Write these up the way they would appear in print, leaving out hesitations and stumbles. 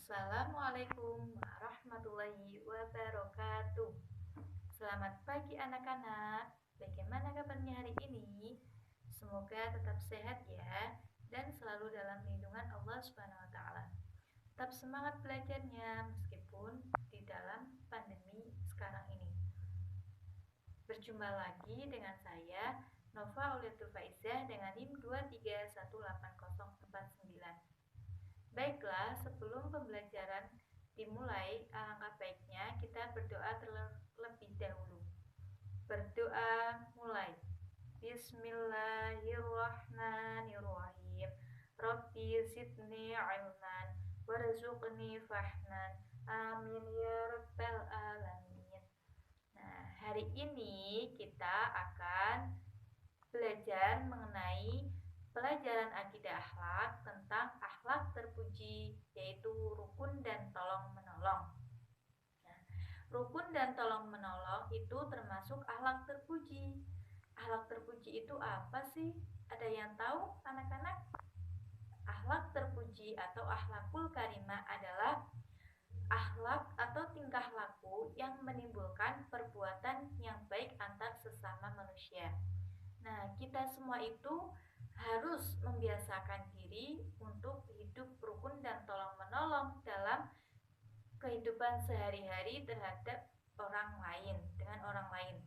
Assalamualaikum warahmatullahi wabarakatuh. Selamat pagi anak-anak. Bagaimana kabarnya hari ini? Semoga tetap sehat ya dan selalu dalam lindungan Allah Subhanahu wa taala. Tetap semangat belajarnya meskipun di dalam pandemi sekarang ini. Berjumpa lagi dengan saya Nova Auliatul Faizah dengan NIM 2318049. Baiklah, sebelum pembelajaran dimulai, alangkah baiknya kita berdoa terlebih dahulu. Berdoa mulai. Bismillahirrahmanirrahim. Rabbi zidni ilman warzuqni fahman. Amin ya rabbal alamin. Nah, hari ini kita akan belajar mengenai pelajaran akidah akhlak tentang akhlak terpuji, yaitu rukun dan tolong menolong. Nah, rukun dan tolong menolong itu termasuk akhlak terpuji. Akhlak terpuji itu apa sih? Ada yang tahu anak-anak? Akhlak terpuji atau akhlakul karimah adalah akhlak atau tingkah laku yang menimbulkan perbuatan yang baik antar sesama manusia. Nah, kita semua itu harus membiasakan diri untuk hidup rukun dan tolong-menolong dalam kehidupan sehari-hari terhadap orang lain, dengan orang lain.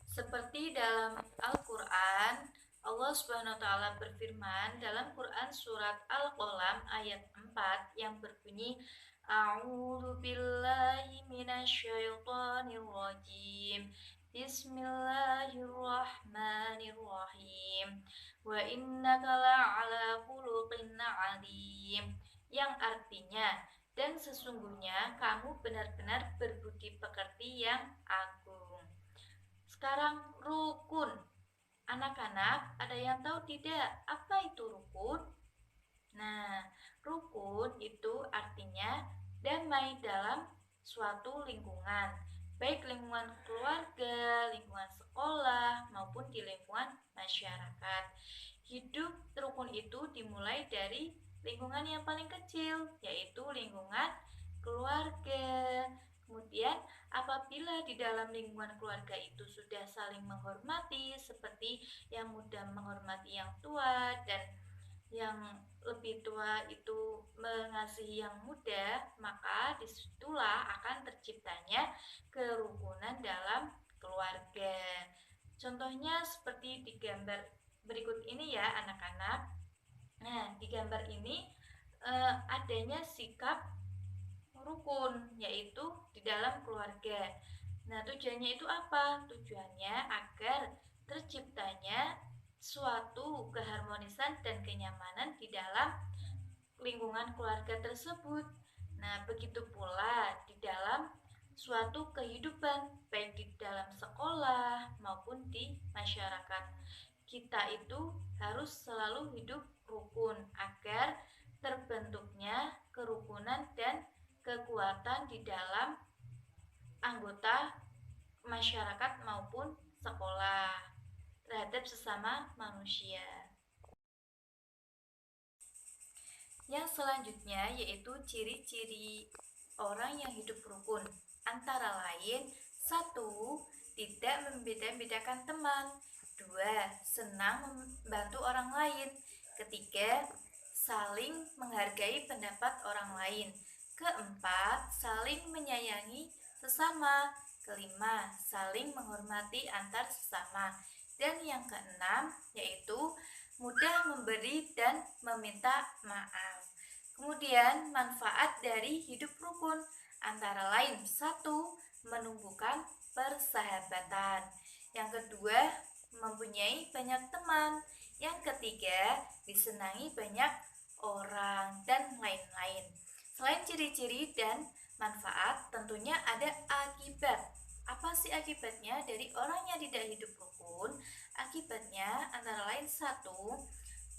Seperti dalam Al-Quran, Allah Subhanahu wa taala berfirman dalam Quran surat Al-Qalam ayat 4 yang berbunyi A'udzu billahi minasyaitonir rajim. Bismillahirrahmanirrahim. Wa innaka la'ala khuluqin 'adzim. Yang artinya, dan sesungguhnya kamu benar-benar berbudi pekerti yang agung. Sekarang rukun. Anak-anak, ada yang tahu tidak apa itu rukun? Nah, rukun itu artinya damai dalam suatu lingkungan, baik lingkungan keluarga, lingkungan sekolah, maupun di lingkungan masyarakat. Hidup rukun itu dimulai dari lingkungan yang paling kecil, yaitu lingkungan keluarga. Kemudian apabila di dalam lingkungan keluarga itu sudah saling menghormati, seperti yang muda menghormati yang tua dan yang lebih tua itu mengasihi yang muda, maka disitulah akan terciptanya kerukunan dalam keluarga. Contohnya seperti di gambar berikut ini ya anak-anak. Nah, di gambar ini adanya sikap rukun, yaitu di dalam keluarga. Nah, tujuannya itu apa? Tujuannya agar terciptanya suatu keharmonisan dan kenyamanan di dalam lingkungan keluarga tersebut. Nah, begitu pula di dalam suatu kehidupan, baik di dalam sekolah maupun di masyarakat. Kita itu harus selalu hidup rukun agar terbentuknya kerukunan dan kekuatan di dalam anggota masyarakat maupun sekolah terhadap sesama manusia. Yang selanjutnya yaitu ciri-ciri orang yang hidup rukun. Antara lain, 1. Tidak membeda-bedakan teman. 2. Senang membantu orang lain. 3. Saling menghargai pendapat orang lain. 4. Saling menyayangi sesama. 5. Saling menghormati antar sesama. Dan yang keenam yaitu mudah memberi dan meminta maaf. Kemudian manfaat dari hidup rukun antara lain 1. Menumbuhkan persahabatan. Yang kedua, mempunyai banyak teman. Yang ketiga, disenangi banyak orang dan lain-lain. Selain ciri-ciri dan manfaat, tentunya ada akibat. Apa sih akibatnya dari orang yang tidak hidup rukun? Akibatnya antara lain 1.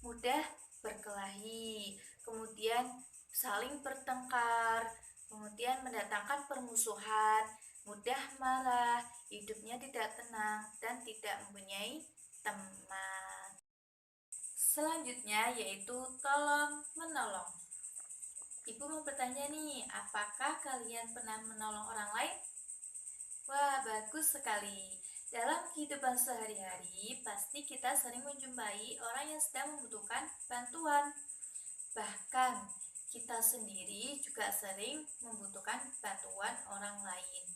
Mudah berkelahi, kemudian saling bertengkar, kemudian mendatangkan permusuhan, mudah marah, hidupnya tidak tenang, dan tidak mempunyai teman. Selanjutnya yaitu tolong menolong. Ibu mau bertanya nih, apakah kalian pernah menolong orang lain? Wah, bagus sekali. Dalam kehidupan sehari-hari, pasti kita sering menjumpai orang yang sedang membutuhkan bantuan. Bahkan, kita sendiri juga sering membutuhkan bantuan orang lain.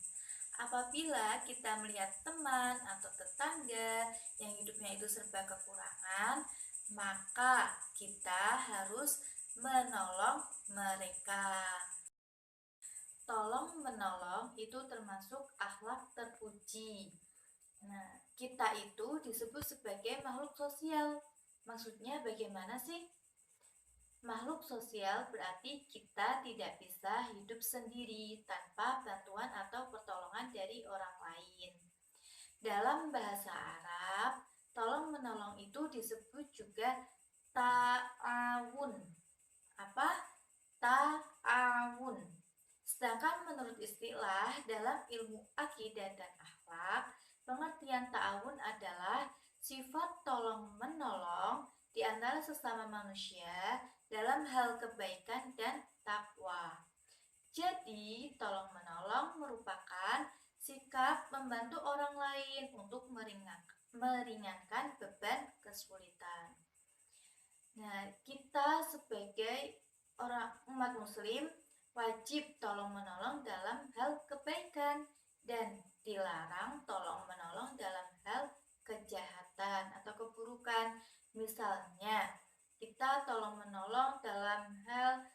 Apabila kita melihat teman atau tetangga yang hidupnya itu serba kekurangan, maka kita harus menolong mereka. Tolong menolong itu termasuk akhlak terpuji. Nah, kita itu disebut sebagai makhluk sosial. Maksudnya bagaimana sih? Makhluk sosial berarti kita tidak bisa hidup sendiri tanpa bantuan atau pertolongan dari orang lain. Dalam bahasa Arab, tolong menolong itu disebut juga ta'awun. Apa? Ta'awun. Sedangkan menurut istilah dalam ilmu akidah dan akhlak, pengertian ta'awun adalah sifat tolong-menolong di antara sesama manusia dalam hal kebaikan dan takwa. Jadi, tolong-menolong merupakan sikap membantu orang lain untuk meringankan beban kesulitan. Nah, kita sebagai orang umat muslim wajib tolong-menolong dalam hal kebaikan dan dilarang tolong-menolong dalam hal kejahatan atau keburukan. Misalnya, kita tolong-menolong dalam hal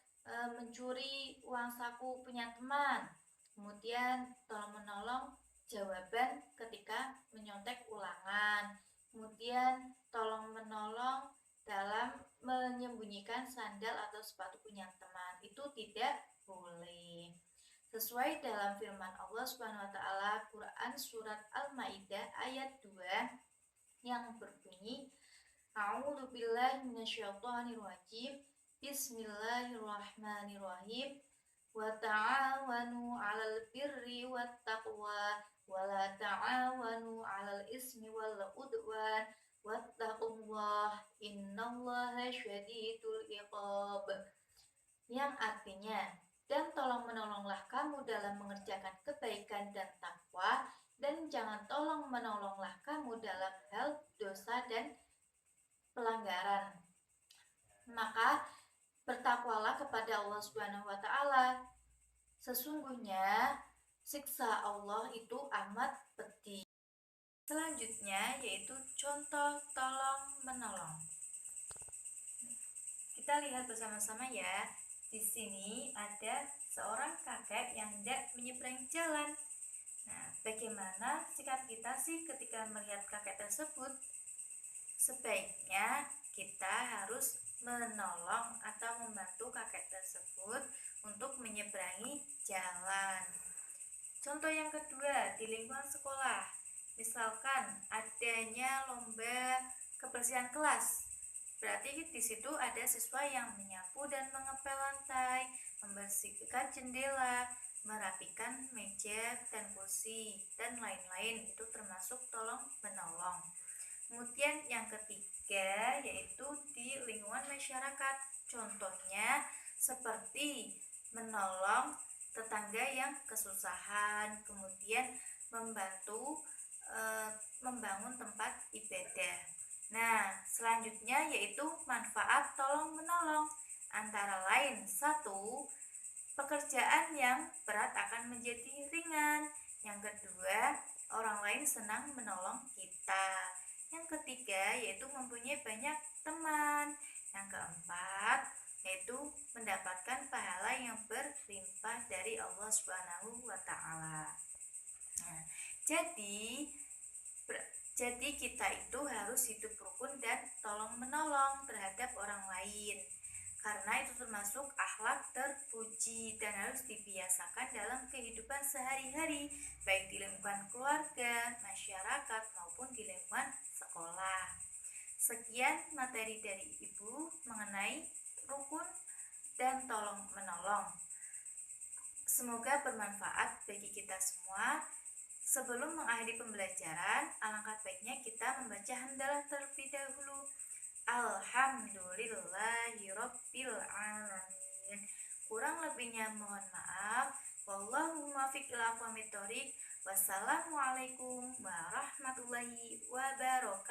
mencuri uang saku punya teman, kemudian tolong-menolong jawaban ketika menyontek ulangan, kemudian tolong-menolong dalam menyembunyikan sandal atau sepatu punya teman, itu tidak boleh. Sesuai dalam firman Allah Subhanahu wa taala Quran surat Al-Maidah ayat 2 yang berbunyi A'udzubillahi minasyaitonirrajim. Bismillahirrahmanirrahim. Wa ta'awanu 'alal birri wat taqwa wa la ta'awanu 'alal ismi wal udwan wattaqullah innallaha syadidul iqab. Yang artinya, dan tolong menolonglah kamu dalam mengerjakan kebaikan dan takwa, dan jangan tolong menolonglah kamu dalam hal dosa dan pelanggaran. Maka bertakwalah kepada Allah Subhanahu wa taala. Sesungguhnya siksa Allah itu amat pedih. Selanjutnya yaitu contoh tolong menolong. Kita lihat bersama-sama ya. Di sini ada seorang kakek yang hendak menyeberangi jalan. Nah, bagaimana sikap kita sih ketika melihat kakek tersebut? Sebaiknya kita harus menolong atau membantu kakek tersebut untuk menyeberangi jalan. Contoh yang kedua, di lingkungan sekolah, misalkan adanya lomba kebersihan kelas. Berarti di situ ada siswa yang menyapu dan mengepel lantai, membersihkan jendela, merapikan meja dan kursi, dan lain-lain. Itu termasuk tolong menolong. Kemudian yang ketiga yaitu di lingkungan masyarakat. Contohnya seperti menolong tetangga yang kesusahan, kemudian membantu membangun tempat ibadah. Nah, selanjutnya yaitu manfaat tolong menolong. Antara lain, 1. Pekerjaan yang berat akan menjadi ringan. Yang kedua, orang lain senang menolong kita. Yang ketiga yaitu mempunyai banyak teman. Yang keempat yaitu mendapatkan pahala yang berlimpah dari Allah Subhanahu wa taala. Nah, jadi kita itu harus hidup rukun dan tolong menolong terhadap orang lain. Karena itu termasuk akhlak terpuji dan harus dibiasakan dalam kehidupan sehari-hari, baik di lingkungan keluarga, masyarakat maupun di lingkungan sekolah. Sekian materi dari Ibu mengenai rukun dan tolong menolong. Semoga bermanfaat bagi kita semua. Sebelum mengakhiri pembelajaran, alangkah baiknya kita membaca hamdalah terlebih dahulu. Alhamdulillahirabbil alamin. Kurang lebihnya mohon maaf. Wallahu muwaffiq ila aqwamit thoriq. Wassalamualaikum warahmatullahi wabarakatuh.